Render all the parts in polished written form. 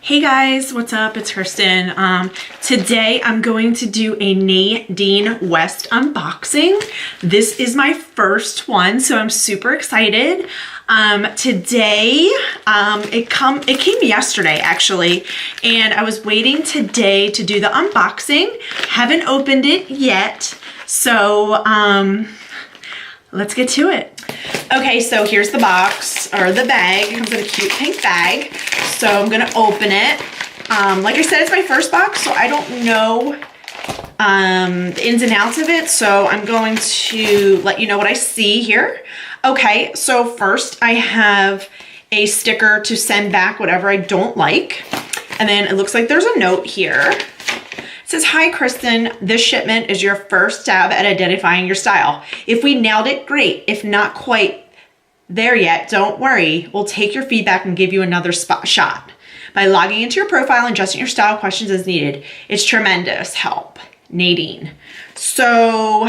Hey guys, what's up? It's Kirsten. Today I'm going to do a Nadine West unboxing. This is my first one, so I'm super excited. Today, it came yesterday actually, and I was waiting today to do the unboxing. Haven't opened it yet, so let's get to it. Okay, so here's the box, or the bag. It comes in a cute pink bag. So I'm gonna open it. Like I said, it's my first box, so I don't know the ins and outs of it. So I'm going to let you know what I see here. Okay, so first I have a sticker to send back whatever I don't like. And then it looks like there's a note here. It says, "Hi, Kristen. This shipment is your first stab at identifying your style. If we nailed it, great. If not quite there yet, don't worry. We'll take your feedback and give you another shot by logging into your profile and adjusting your style questions as needed. It's tremendous help, Nadine." So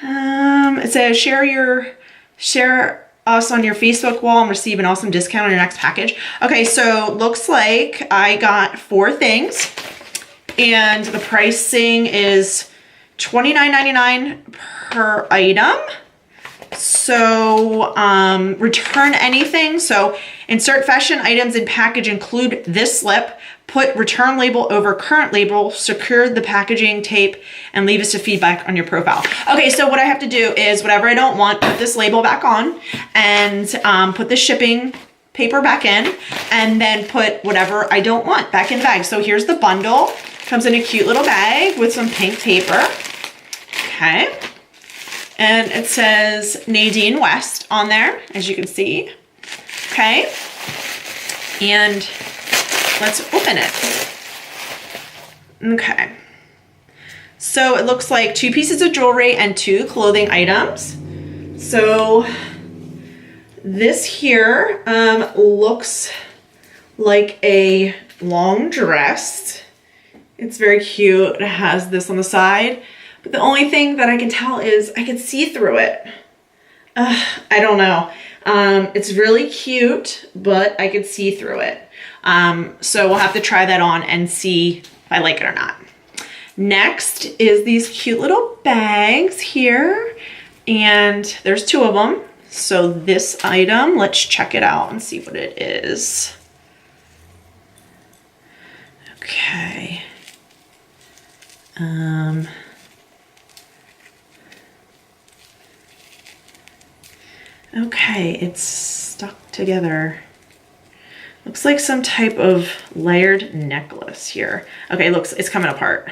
it says, share us on your Facebook wall and receive an awesome discount on your next package. Okay, so looks like I got 4 things. And the pricing is $29.99 per item. So return anything. So insert fashion items in package, include this slip, put return label over current label, secure the packaging tape, and leave us a feedback on your profile. Okay, so what I have to do is whatever I don't want, put this label back on and put the shipping paper back in, and then put whatever I don't want back in the bag. So here's the bundle. Comes in a cute little bag with some pink paper. Okay. And it says Nadine West on there, as you can see. Okay. And let's open it. Okay. So it looks like 2 pieces of jewelry and 2 clothing items. So this here looks like a long dress. It's very cute. It has this on the side. But the only thing that I can tell is I can see through it. I don't know. It's really cute, but I could see through it. So we'll have to try that on and see if I like it or not. Next is these cute little bags here. And there's 2 of them. So this item, let's check it out and see what it is. Okay. Okay, it's stuck together. Looks like some type of layered necklace here. Okay, it's coming apart.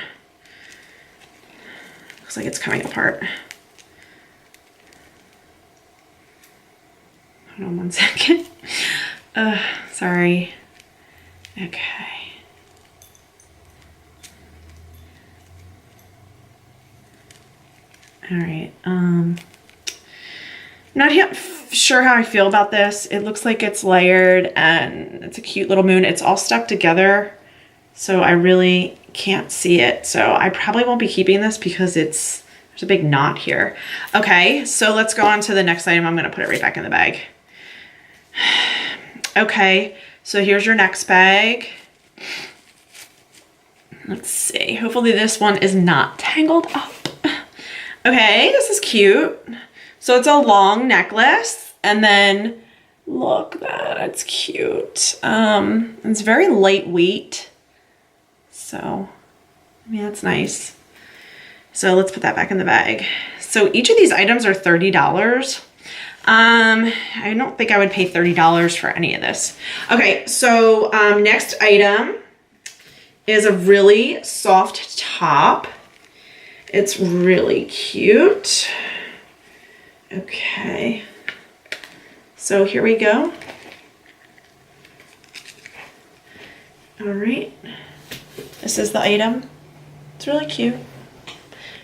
Looks like it's coming apart. Hold on one second. Sorry. Okay. All right, not yet sure how I feel about this. It looks like it's layered and it's a cute little moon. It's all stuck together, so I really can't see it. So I probably won't be keeping this because there's a big knot here. Okay, so let's go on to the next item. I'm gonna put it right back in the bag. Okay, so here's your next bag. Let's see, hopefully this one is not tangled up. Okay, this is cute. So it's a long necklace, and then look, that's cute. It's very lightweight. So, I mean, that's nice. So let's put that back in the bag. So each of these items are $30. I don't think I would pay $30 for any of this. Okay, so next item is a really soft top. It's really cute. Okay, so here we go. All right, this is the item. It's really cute.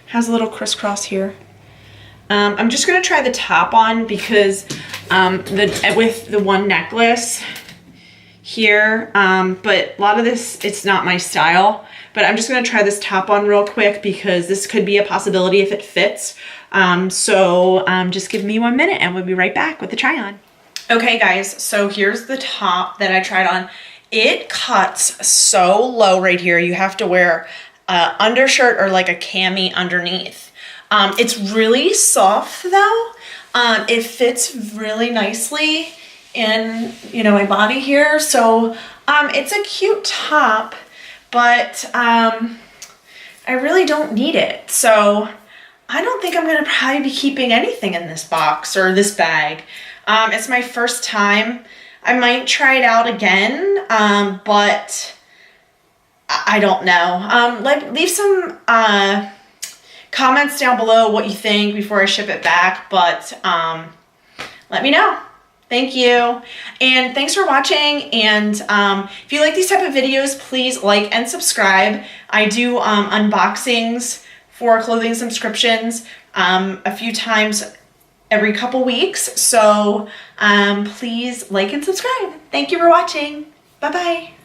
Has a little crisscross here. I'm just gonna try the top on because with the one necklace here, but a lot of this, it's not my style. But I'm just gonna try this top on real quick because this could be a possibility if it fits. Just give me 1 minute and we'll be right back with the try on. Okay guys, so here's the top that I tried on. it cuts so low right here. You have to wear a undershirt or like a cami underneath. It's really soft though. It fits really nicely in, you know, my body here. So it's a cute top, but I really don't need it. So I don't think I'm gonna probably be keeping anything in this box or this bag. It's my first time. I might try it out again, but I don't know. Leave some comments down below what you think before I ship it back, but let me know. Thank you. And thanks for watching. And if you like these type of videos, please like and subscribe. I do unboxings for clothing subscriptions a few times every couple weeks. So please like and subscribe. Thank you for watching. Bye-bye.